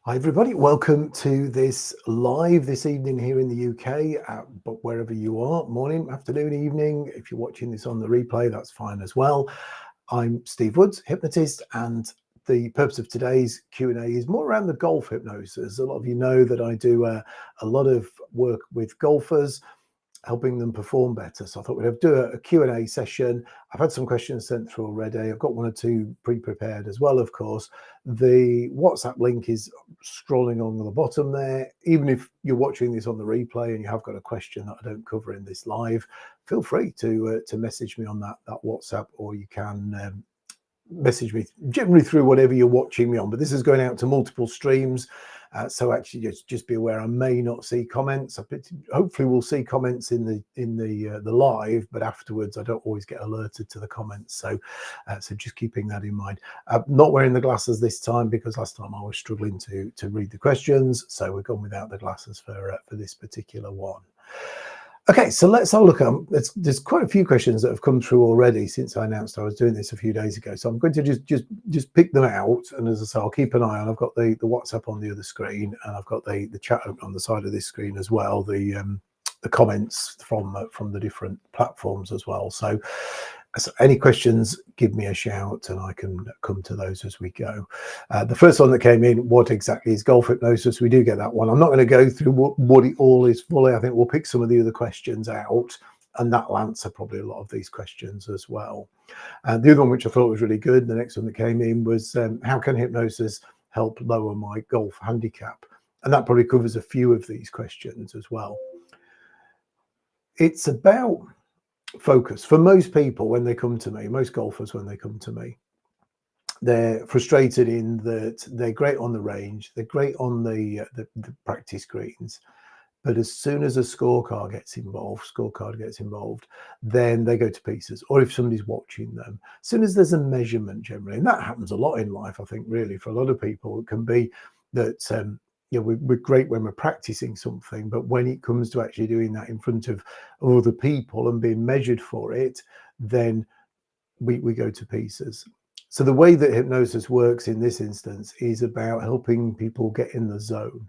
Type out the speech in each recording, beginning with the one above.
Hi everybody, welcome to this live this evening here in the UK, but wherever you are, morning, afternoon, evening. If you're watching this on the replay, that's fine as well. I'm Steve Woods, hypnotist, and the purpose of today's Q&A is more around the golf hypnosis. A lot of you know that I do a lot of work with golfers, helping them perform better. So I thought we'd do a Q&A session. I've had some questions sent through already. I've got one or two pre-prepared as well, of course. The WhatsApp link is scrolling along the bottom there. Even if you're watching this on the replay and you have got a question that I don't cover in this live, feel free to message me on that WhatsApp, or you can message me generally through whatever you're watching me on, but this is going out to multiple streams, so actually just be aware I may not see comments. Hopefully we'll see comments in the live, but afterwards I don't always get alerted to the comments, so just keeping that in mind. Not wearing the glasses this time because last time I was struggling to read the questions, so we've gone without the glasses for this particular one. Okay, so let's have a look. There's quite a few questions that have come through already since I announced I was doing this a few days ago. So I'm going to just pick them out, and as I say, I'll keep an eye on. I've got the WhatsApp on the other screen, and I've got the chat on the side of this screen as well. The comments from the different platforms as well. So any questions, give me a shout and I can come to those as we go. The first one that came in, what exactly is golf hypnosis? We do get that one. I'm not going to go through what it all is fully. I think we'll pick some of the other questions out, and that will answer probably a lot of these questions as well. The other one, which I thought was really good, the next one that came in was, how can hypnosis help lower my golf handicap? And that probably covers a few of these questions as well. It's about focus. For most people, when they come to me, most golfers, when they come to me, they're frustrated in that they're great on the range, they're great on the practice greens, but as soon as a scorecard gets involved, then they go to pieces. Or if somebody's watching them, as soon as there's a measurement generally, and that happens a lot in life, I think, really, for a lot of people, it can be that we're great when we're practicing something, but when it comes to actually doing that in front of other people and being measured for it, then we go to pieces. So the way that hypnosis works in this instance is about helping people get in the zone.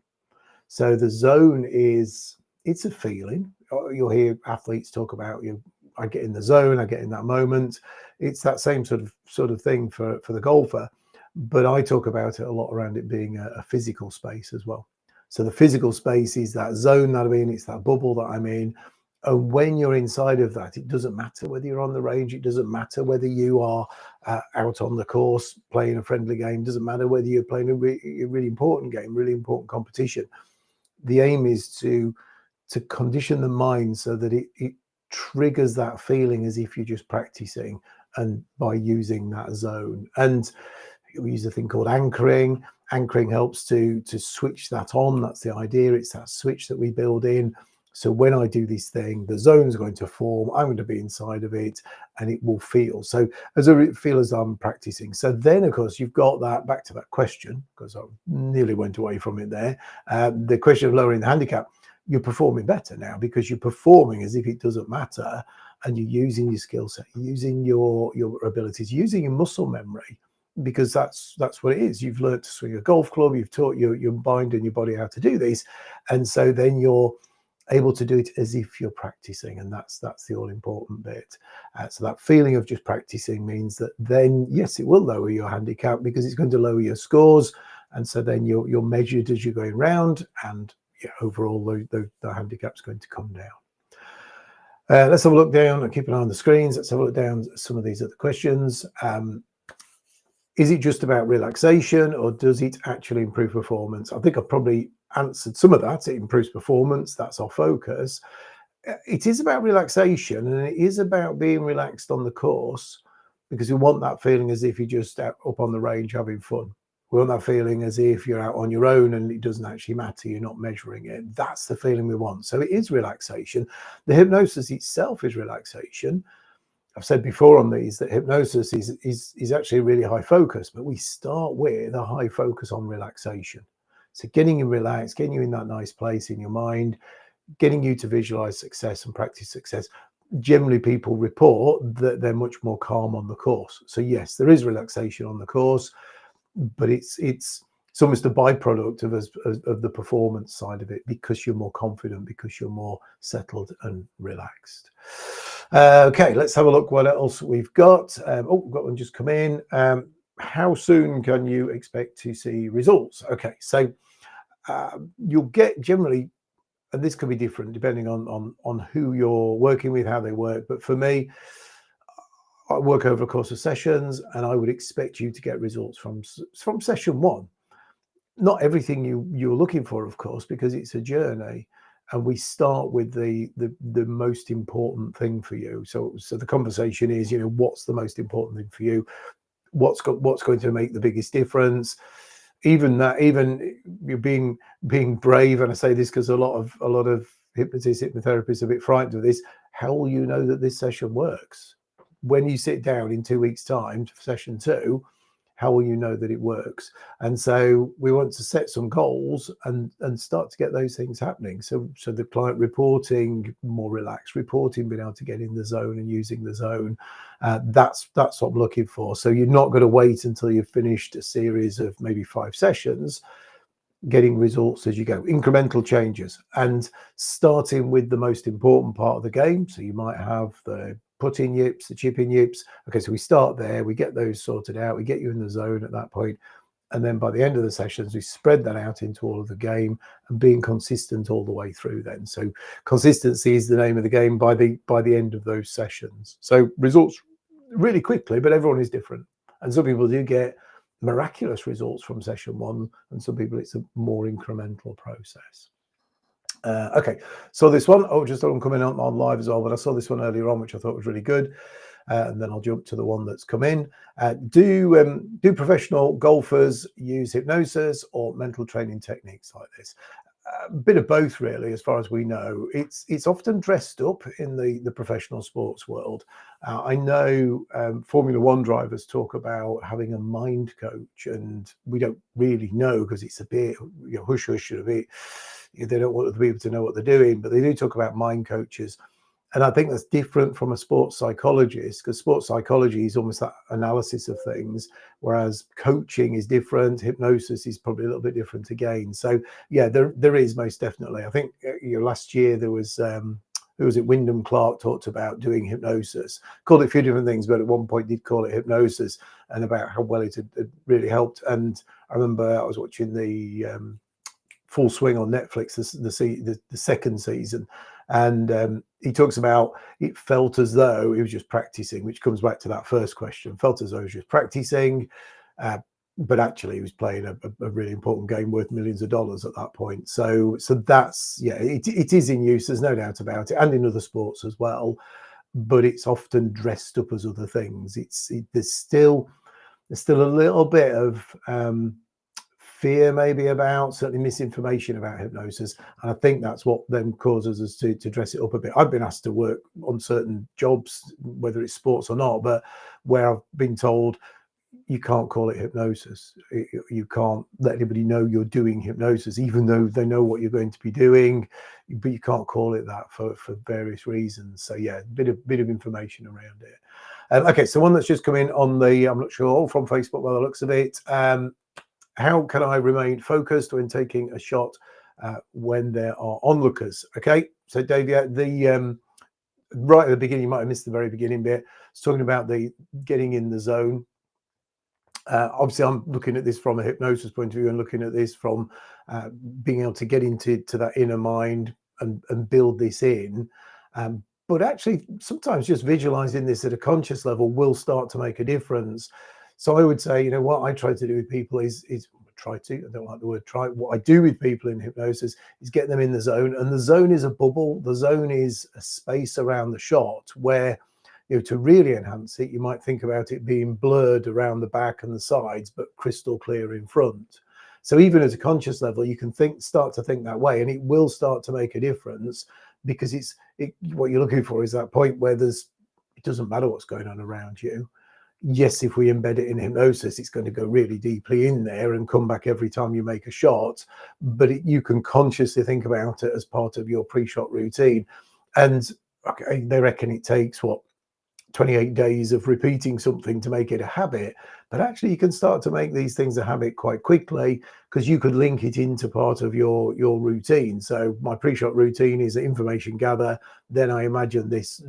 So the zone it's a feeling. You'll hear athletes talk about, I get in the zone, I get in that moment. It's that same sort of thing for the golfer. But I talk about it a lot around it being a physical space as well. So the physical space is that zone that I'm in, it's that bubble that I'm in. And when you're inside of that, it doesn't matter whether you're on the range, it doesn't matter whether you are out on the course playing a friendly game, it doesn't matter whether you're playing a really important game, really important competition. The aim is to condition the mind so that it triggers that feeling as if you're just practicing, and by using that zone. And we use a thing called anchoring. Anchoring helps to switch that on. That's the idea. It's that switch that we build in. So when I do this thing, the zone's going to form, I'm going to be inside of it, and it will feel. So as I feel as I'm practicing. So then, of course, you've got that, back to that question, because I nearly went away from it there. The question of lowering the handicap, you're performing better now because you're performing as if it doesn't matter, and you're using your skill set, using your abilities, using your muscle memory, because that's what it is. You've learned to swing a golf club, you've taught your mind and your body how to do this, and so then you're able to do it as if you're practicing, and that's the all important bit. So that feeling of just practicing means that then, yes, it will lower your handicap because it's going to lower your scores, and so then you're measured as you're going round, and overall the handicap's going to come down. Let's have a look down and keep an eye on the screens. Let's have a look down at some of these other questions. Is it just about relaxation, or does it actually improve performance? I think I've probably answered some of that. It improves performance. That's our focus. It is about relaxation, and it is about being relaxed on the course, because we want that feeling as if you're just out up on the range having fun. We want that feeling as if you're out on your own and it doesn't actually matter, you're not measuring it. That's the feeling we want. So it is relaxation. The hypnosis itself is relaxation. I've said before on these that hypnosis is actually really high focus, but we start with a high focus on relaxation. So getting you relaxed, getting you in that nice place in your mind, getting you to visualize success and practice success. Generally, people report that they're much more calm on the course. So yes, there is relaxation on the course, but it's it's almost a byproduct of the performance side of it, because you're more confident, because you're more settled and relaxed. Okay, let's have a look what else we've got. We've got one just come in. How soon can you expect to see results? Okay, so you'll get generally, and this could be different depending on who you're working with, how they work. But for me, I work over a course of sessions, and I would expect you to get results from session one. Not everything you're looking for, of course, because it's a journey, and we start with the most important thing for you. So the conversation is, what's the most important thing for you? What's going to make the biggest difference? Even you're being brave, and I say this because a lot of hypnotists, hypnotherapists are a bit frightened of this. How will you know that this session works? When you sit down in 2 weeks' time for session 2, how will you know that it works? And so we want to set some goals and start to get those things happening. So the client reporting, more relaxed reporting, being able to get in the zone and using the zone, that's what I'm looking for. So you're not going to wait until you've finished a series of maybe 5 sessions. Getting results as you go, incremental changes, and starting with the most important part of the game. So you might have the put-in yips, the chip-in yips. Okay, so we start there, we get those sorted out, we get you in the zone at that point, and then by the end of the sessions, we spread that out into all of the game, and being consistent all the way through then. So consistency is the name of the game by the end of those sessions. So results really quickly, but everyone is different. And some people do get miraculous results from session 1, and some people it's a more incremental process. Okay, so this one, just thought I'm coming on live as well, but I saw this one earlier on, which I thought was really good. And then I'll jump to the one that's come in. Do professional golfers use hypnosis or mental training techniques like this? A bit of both, really, as far as we know. It's often dressed up in the professional sports world. I know Formula One drivers talk about having a mind coach, and we don't really know because it's a bit hush hush, a bit. They don't want other people to know what they're doing, but they do talk about mind coaches. And I think that's different from a sports psychologist, because sports psychology is almost that analysis of things, whereas coaching is different. Hypnosis is probably a little bit different again. So yeah, there is most definitely. I think last year there was who was it? Wyndham Clark talked about doing hypnosis, called it a few different things, but at one point did call it hypnosis, and about how well it had really helped. And I remember I was watching the Full Swing on Netflix, the second season, and he talks about it felt as though he was just practicing, which comes back to that first question. Felt as though he was just practicing, but actually he was playing a really important game worth millions of dollars at that point. So that's, yeah, it is in use, there's no doubt about it, and in other sports as well, but it's often dressed up as other things. There's still a little bit of fear maybe about, certainly misinformation about hypnosis, and I think that's what then causes us to dress it up a bit. I've been asked to work on certain jobs, whether it's sports or not, but where I've been told you can't call it hypnosis, you can't let anybody know you're doing hypnosis, even though they know what you're going to be doing, but you can't call it that for various reasons. So yeah, a bit of information around it. Okay, so one that's just come in on the, I'm not sure, from Facebook by the looks of it. How can I remain focused when taking a shot when there are onlookers? Okay, so Dave, yeah, right at the beginning, you might have missed the very beginning bit. It's talking about the getting in the zone. Obviously, I'm looking at this from a hypnosis point of view, and looking at this from being able to get into that inner mind and build this in. But actually, sometimes just visualizing this at a conscious level will start to make a difference. So I would say, what I try to do with people is I don't like the word try. What I do with people in hypnosis is get them in the zone. And the zone is a bubble. The zone is a space around the shot where, to really enhance it, you might think about it being blurred around the back and the sides, but crystal clear in front. So even at a conscious level, you can start to think that way, and it will start to make a difference, because what you're looking for is that point where it doesn't matter what's going on around you. Yes, if we embed it in hypnosis, it's going to go really deeply in there and come back every time you make a shot, but you can consciously think about it as part of your pre-shot routine. And okay, they reckon it takes 28 days of repeating something to make it a habit, but actually you can start to make these things a habit quite quickly, because you could link it into part of your routine. So my pre-shot routine is information gather, then I imagine this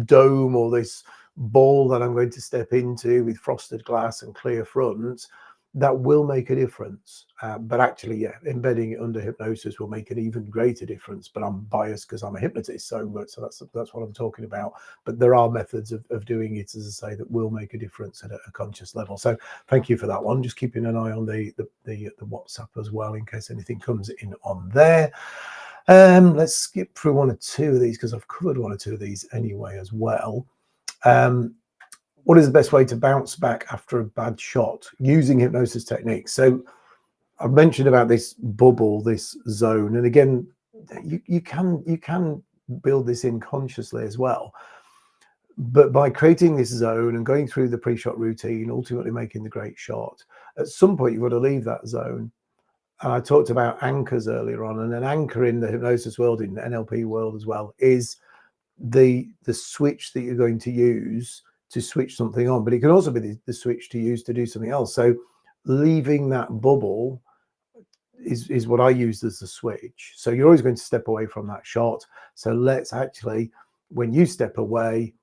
dome or this ball that I'm going to step into with frosted glass and clear fronts. That will make a difference. But actually, yeah, embedding it under hypnosis will make an even greater difference. But I'm biased because I'm a hypnotist, so that's what I'm talking about. But there are methods of doing it, as I say, that will make a difference at a conscious level. So thank you for that one. Just keeping an eye on the WhatsApp as well, in case anything comes in on there. Let's skip through one or two of these, because I've covered one or two of these anyway as well. What is the best way to bounce back after a bad shot using hypnosis techniques? So I've mentioned about this bubble, this zone, and again, you can build this in consciously as well. But by creating this zone and going through the pre-shot routine, ultimately making the great shot, at some point you've got to leave that zone. And I talked about anchors earlier on, and an anchor in the hypnosis world, in the NLP world as well, is the switch that you're going to use to switch something on, but it can also be the switch to use to do something else. So leaving that bubble is what I use as the switch. So you're always going to step away from that shot. So let's actually, when you step away,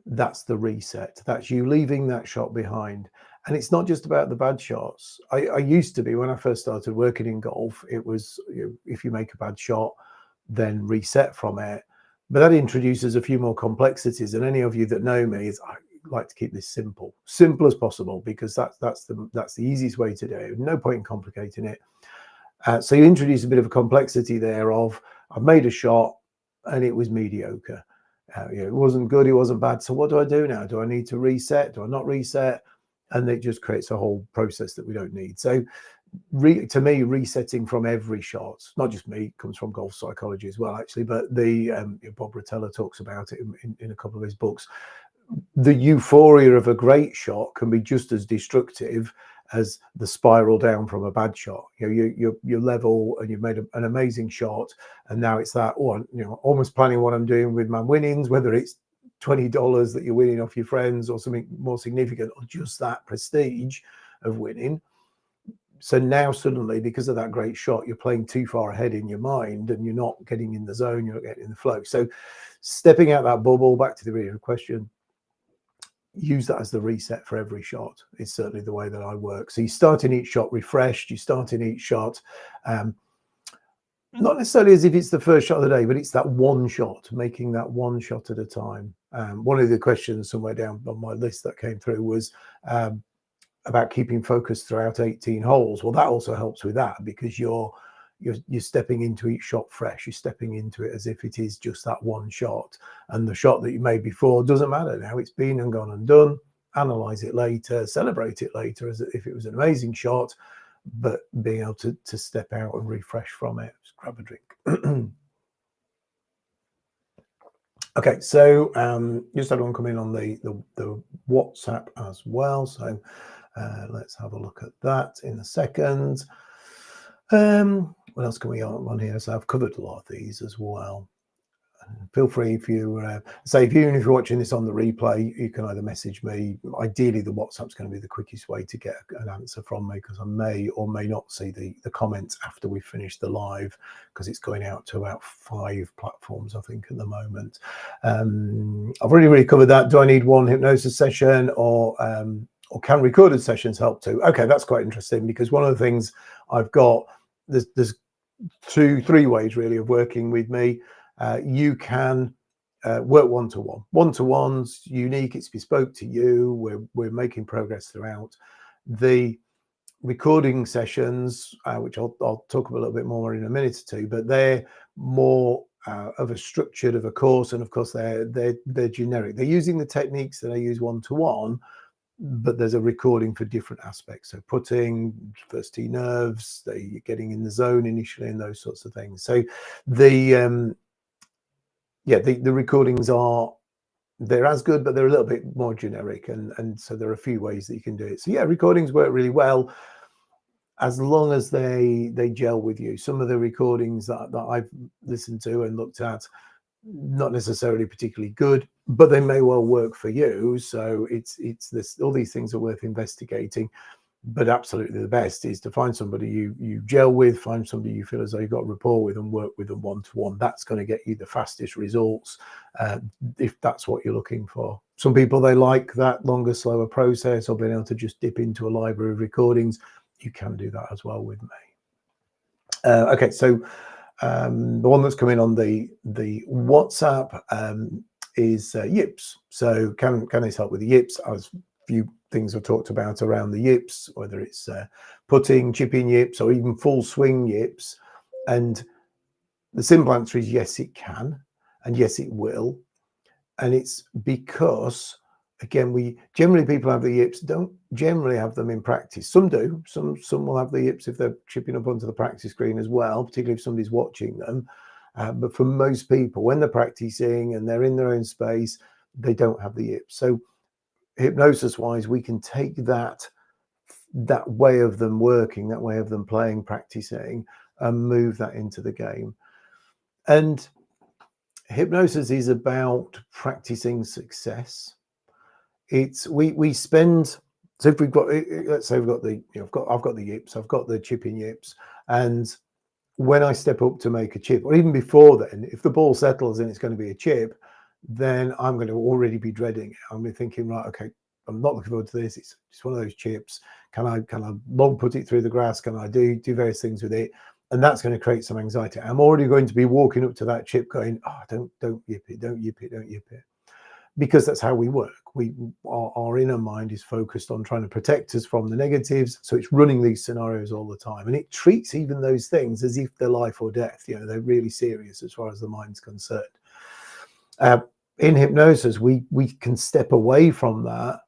that's the reset. That's you leaving that shot behind. And it's not just about the bad shots. I used to be, when I first started working in golf, it was, if you make a bad shot, then reset from it. But that introduces a few more complexities. And any of you that know me, I like to keep this simple as possible, because that's the easiest way to do it. No point in complicating it. So you introduce a bit of a complexity there of, I've made a shot and it was mediocre. It wasn't good, it wasn't bad. So what do I do now? Do I need to reset? Do I not reset? And it just creates a whole process that we don't need. So to me, resetting from every shot, not just me, comes from golf psychology as well, actually, but the Bob Rotella talks about it in a couple of his books. The euphoria of a great shot can be just as destructive as the spiral down from a bad shot. You're level and you've made an amazing shot, and now it's that, almost planning what I'm doing with my winnings, whether it's $20 that you're winning off your friends or something more significant, or just that prestige of winning. So now suddenly, because of that great shot, you're playing too far ahead in your mind and you're not getting in the zone, you're not getting in the flow. So stepping out that bubble, back to the original question, use that as the reset for every shot. It's certainly the way that I work. So you start in each shot refreshed, you start in each shot, not necessarily as if it's the first shot of the day, but it's that one shot, making that one shot at a time. One of the questions somewhere down on my list that came through was about keeping focus throughout 18 holes. Well, that also helps with that, because you're stepping into each shot fresh. You're stepping into it as if it is just that one shot, and the shot that you made before doesn't matter now. It's been and gone and done. Analyze it later, celebrate it later as if it was an amazing shot, but being able to step out and refresh from it. Just grab a drink. Okay, so just had one come in on the WhatsApp as well. So let's have a look at that in a second. What else can we on here? So I've covered a lot of these as well. Feel free, if you even if you're watching this on the replay, you can either message me. Ideally, the WhatsApp's going to be the quickest way to get an answer from me, because I may or may not see the comments after we finish the live, because it's going out to about 5 platforms, I think, at the moment. I've already covered that. Do I need one hypnosis session, or can recorded sessions help too? Okay, that's quite interesting, because one of the things I've got, there's 3 ways really of working with me. You can work one-to-one. One-to-one's unique, it's bespoke to you. We're making progress throughout. The recording sessions, which I'll talk a little bit more in a minute or two, but they're more of a structured of a course, and of course they're generic. They're using the techniques that I use one-to-one, but there's a recording for different aspects. So putting, first tee nerves, getting in the zone initially, and those sorts of things. So the recordings they're as good, but they're a little bit more generic, and so there are a few ways that you can do it. So yeah, recordings work really well as long as they gel with you. Some of the recordings that I've listened to and looked at, not necessarily particularly good, but they may well work for you. So it's this, all these things are worth investigating. But absolutely the best is to find somebody you gel with, find somebody you feel as though you've got rapport with, and work with them one-to-one. That's going to get you the fastest results, if that's what you're looking for. Some people, they like that longer, slower process, or being able to just dip into a library of recordings. You can do that as well with me. Okay, so the one that's coming on the WhatsApp is yips. So can this help with the yips? As few things I've talked about around the yips, whether it's putting, chipping yips, or even full swing yips. And the simple answer is yes, it can, and yes, it will. And it's because, again, people have the yips, don't generally have them in practice. Some do. Some will have the yips if they're chipping up onto the practice screen as well, particularly if somebody's watching them. But for most people, when they're practicing and they're in their own space, they don't have the yips. So hypnosis wise, we can take that way of them working, that way of them playing, practicing, and move that into the game. And hypnosis is about practicing success. It's we spend, so if we've got, let's say we've got the, I've got the yips, I've got the chipping yips, and when I step up to make a chip, or even before then, if the ball settles and it's going to be a chip, then I'm going to already be dreading it. I'm going to be thinking, right, okay, I'm not looking forward to this. It's one of those chips. Can I long put it through the grass? Can I do various things with it? And that's going to create some anxiety. I'm already going to be walking up to that chip going, oh, don't yip it, don't yip it, don't yip it. Because that's how we work. Our inner mind is focused on trying to protect us from the negatives. So it's running these scenarios all the time. And it treats even those things as if they're life or death. They're really serious as far as the mind's concerned. In hypnosis, we can step away from that,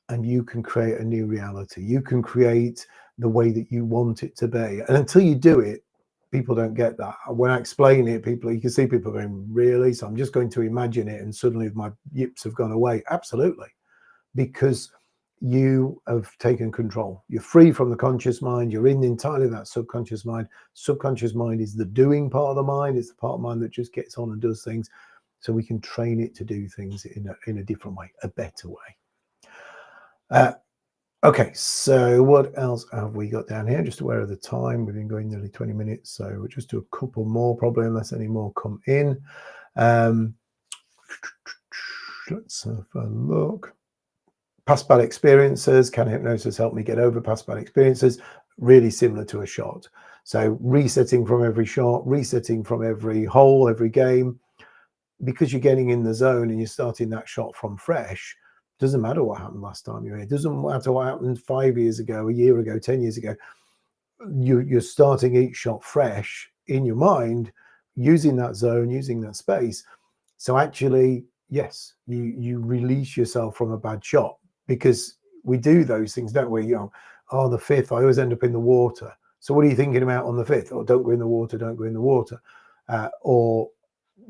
and you can create a new reality. You can create the way that you want it to be. And until you do it, people don't get that. When I explain it, you can see people going, really? So I'm just going to imagine it and suddenly my yips have gone away. Absolutely. Because you have taken control. You're free from the conscious mind. You're in entirely that subconscious mind. Subconscious mind is the doing part of the mind. It's the part of the mind that just gets on and does things. So we can train it to do things in a different way, a better way. Okay, so what else have we got down here? Just aware of the time. We've been going nearly 20 minutes, so we'll just do a couple more probably, unless any more come in. Let's have a look. Past bad experiences. Can hypnosis help me get over past bad experiences? Really similar to a shot. So resetting from every shot, resetting from every hole, every game. Because you're getting in the zone and you're starting that shot from fresh, doesn't matter what happened last time you're here. It doesn't matter what happened 5 years ago, a year ago, 10 years ago. You're starting each shot fresh in your mind, using that zone, using that space. So actually, yes, you release yourself from a bad shot, because we do those things, don't we? The fifth, I always end up in the water. So what are you thinking about on the fifth? Or don't go in the water, don't go in the water. Or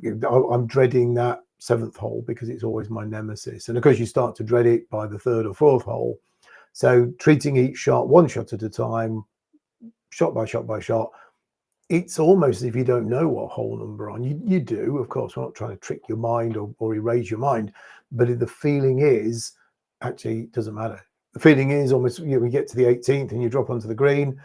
I'm dreading that seventh hole because it's always my nemesis. And of course, you start to dread it by the third or fourth hole. So treating each shot one shot at a time, shot by shot by shot, it's almost as if you don't know what hole number on. You do, of course. We're not trying to trick your mind or erase your mind, but the feeling is, actually, it doesn't matter. The feeling is almost, we get to the 18th and you drop onto the green.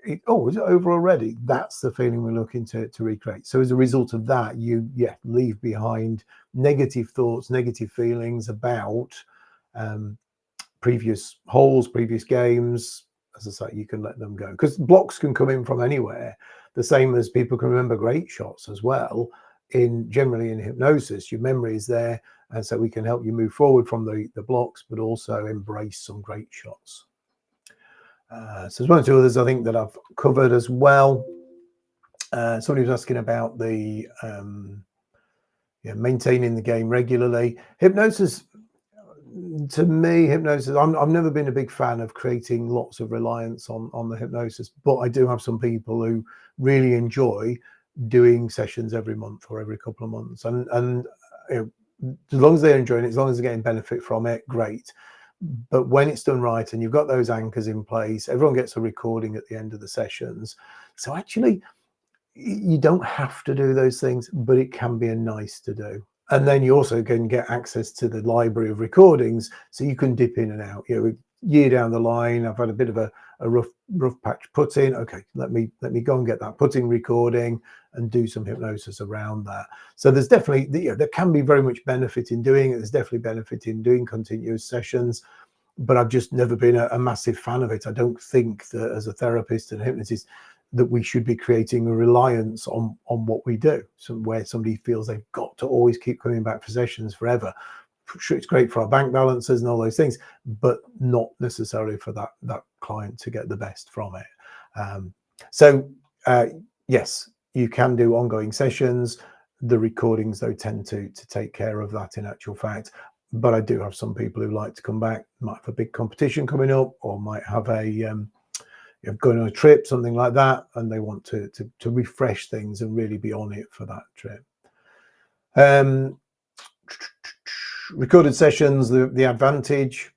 Is it over already? That's the feeling we're looking to recreate. So as a result of that, you leave behind negative thoughts, negative feelings about previous holes, previous games. As I say, you can let them go, because blocks can come in from anywhere, the same as people can remember great shots as well. Generally in hypnosis, your memory is there, and so we can help you move forward from the blocks, but also embrace some great shots. So there's one or two others I think that I've covered as well. Somebody was asking about the maintaining the game regularly. Hypnosis, to me, I've never been a big fan of creating lots of reliance on the hypnosis, but I do have some people who really enjoy doing sessions every month or every couple of months, and as long as they're enjoying it, as long as they're getting benefit from it, great. But when it's done right and you've got those anchors in place, everyone gets a recording at the end of the sessions. So actually, you don't have to do those things, but it can be a nice to do. And then you also can get access to the library of recordings, so you can dip in and out. You know, a year down the line, I've had a bit of a rough patch putting. Okay, let me go and get that putting recording and do some hypnosis around that. So there's definitely, you know, there can be very much benefit in doing it. There's definitely benefit in doing continuous sessions, but I've just never been a massive fan of it. I don't think that as a therapist and hypnotist that we should be creating a reliance on what we do. So where somebody feels they've got to always keep coming back for sessions forever. Sure, it's great for our bank balances and all those things, but not necessarily for that client to get the best from it. Yes, you can do ongoing sessions. The recordings, though, tend to take care of that in actual fact. But I do have some people who like to come back, might have a big competition coming up, or might have a going on a trip, something like that, and they want to refresh things and really be on it for that trip. Recorded sessions, the advantage,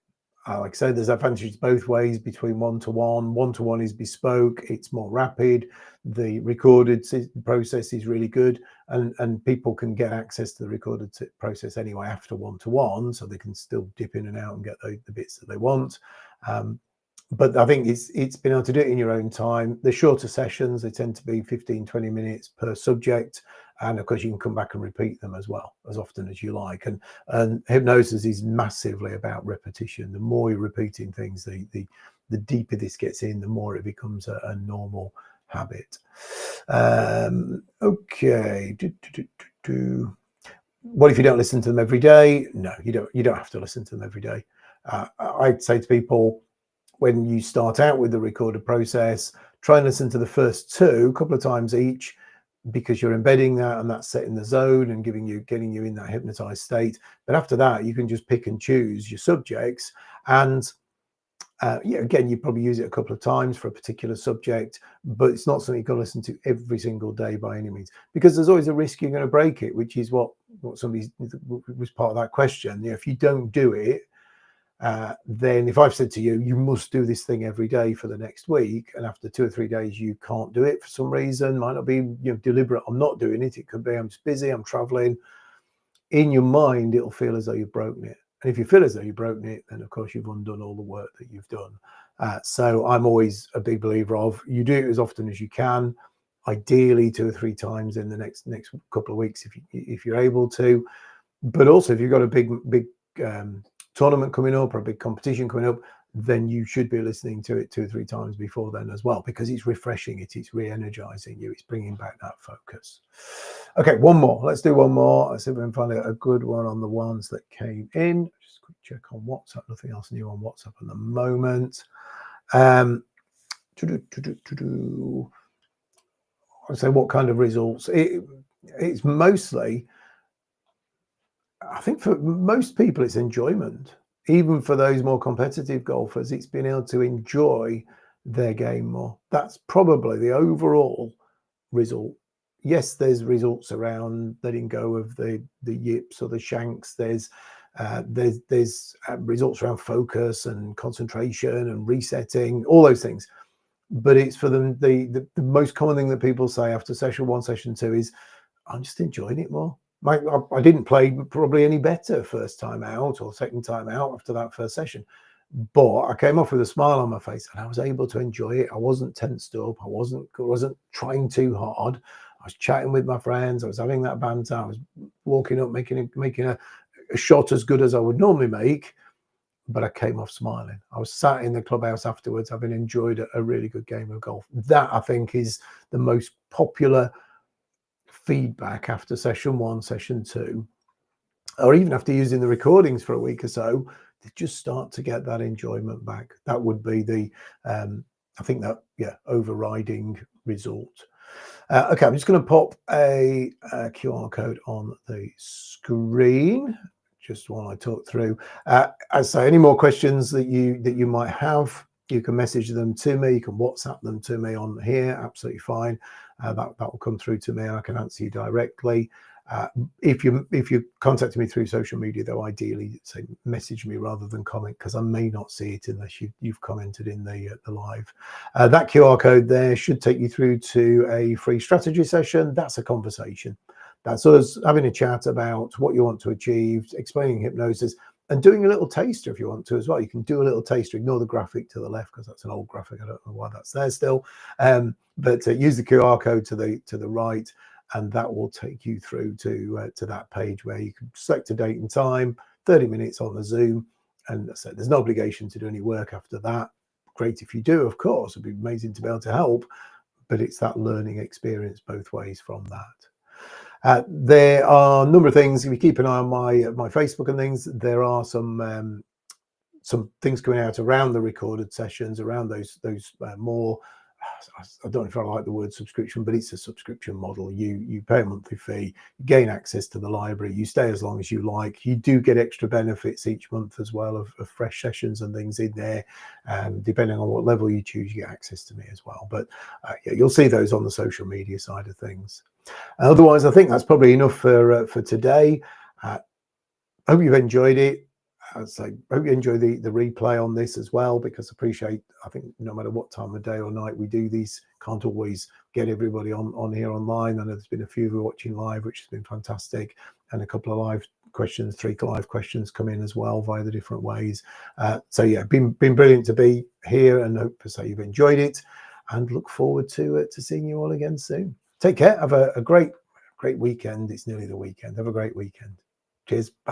like I said, there's advantages both ways between one-to-one. One-to-one is bespoke, it's more rapid. The recorded process is really good, and people can get access to the recorded process anyway after one-to-one, so they can still dip in and out and get the bits that they want. But I think it's been able to do it in your own time. The shorter sessions, they tend to be 15-20 minutes per subject, and of course you can come back and repeat them as well as often as you like. And hypnosis is massively about repetition. The more you're repeating things, the deeper this gets in, the more it becomes a normal habit. Okay. What if you don't listen to them every day? No, you don't have to listen to them every day. I'd say to people, when you start out with the recorded process, try and listen to the first two a couple of times each, because you're embedding that and that's setting the zone and getting you in that hypnotized state. But after that, you can just pick and choose your subjects. And again, you probably use it a couple of times for a particular subject, but it's not something you've got to listen to every single day by any means, because there's always a risk you're going to break it, which is what somebody was part of that question. You know, if you don't do it, then if I've said to you, you must do this thing every day for the next week, and after 2 or 3 days you can't do it for some reason, might not be deliberate, I'm not doing it, it could be I'm just busy, I'm traveling, in your mind it'll feel as though you've broken it. And if you feel as though you've broken it, then of course you've undone all the work that you've done. So I'm always a big believer of, you do it as often as you can, ideally 2 or 3 times in the next couple of weeks if you're able to. But also if you've got a big tournament coming up or a big competition coming up, then you should be listening to it 2 or 3 times before then as well, because it's refreshing it, it's re-energizing you, it's bringing back that focus. Okay, one more. Let's do one more. Let's see if we can find a good one on the ones that came in. Just a quick check on WhatsApp. Nothing else new on WhatsApp at the moment. I'd say what kind of results? It's mostly, I think for most people, it's enjoyment. Even for those more competitive golfers, it's being able to enjoy their game more. That's probably the overall result. Yes, there's results around letting go of the yips or the shanks. There's results around focus and concentration and resetting, all those things. But it's for them, the most common thing that people say after session 1, session 2 is, I'm just enjoying it more. I didn't play probably any better first time out or second time out after that first session, but I came off with a smile on my face and I was able to enjoy it. I wasn't tensed up. I wasn't trying too hard. I was chatting with my friends. I was having that banter. I was walking up, making a shot as good as I would normally make, but I came off smiling. I was sat in the clubhouse afterwards, having enjoyed a really good game of golf. That, I think, is the most popular feedback after session 1, session 2, or even after using the recordings for a week or so. They just start to get that enjoyment back. That would be the I think that overriding result. Okay, I'm just going to pop a QR code on the screen just while I talk through. As I say, any more questions that you might have, you can message them to me. You can WhatsApp them to me on here. Absolutely fine. That will come through to me and I can answer you directly. If you contact me through social media, though, ideally say message me rather than comment, because I may not see it unless you've commented in the live. That QR code there should take you through to a free strategy session. That's a conversation. That's us having a chat about what you want to achieve, explaining hypnosis, and doing a little taster if you want to as well. You can do a little taster. Ignore the graphic to the left because that's an old graphic. I don't know why that's there still. But use the QR code to the right, and that will take you through to that page where you can select a date and time, 30 minutes on the Zoom. And I said, there's no obligation to do any work after that. Great if you do, of course. It'd be amazing to be able to help, but it's that learning experience both ways from that. There are a number of things. If you keep an eye on my Facebook and things, there are some things coming out around the recorded sessions, around those more. I don't know if I like the word subscription, but it's a subscription model. You pay a monthly fee, you gain access to the library, you stay as long as you like. You do get extra benefits each month as well of fresh sessions and things in there. Depending on what level you choose, you get access to me as well. But yeah, you'll see those on the social media side of things. Otherwise, I think that's probably enough for today. Hope you've enjoyed it. So I hope you enjoy the replay on this as well, because I think no matter what time of day or night we do these, can't always get everybody on here online. I know there's been a few who are watching live, which has been fantastic, and a couple of live questions, 3 live questions come in as well via the different ways. So yeah, been brilliant to be here, and hope to say you've enjoyed it, and look forward to seeing you all again soon. Take care. Have a great weekend. It's nearly the weekend. Have a great weekend. Cheers. Bye.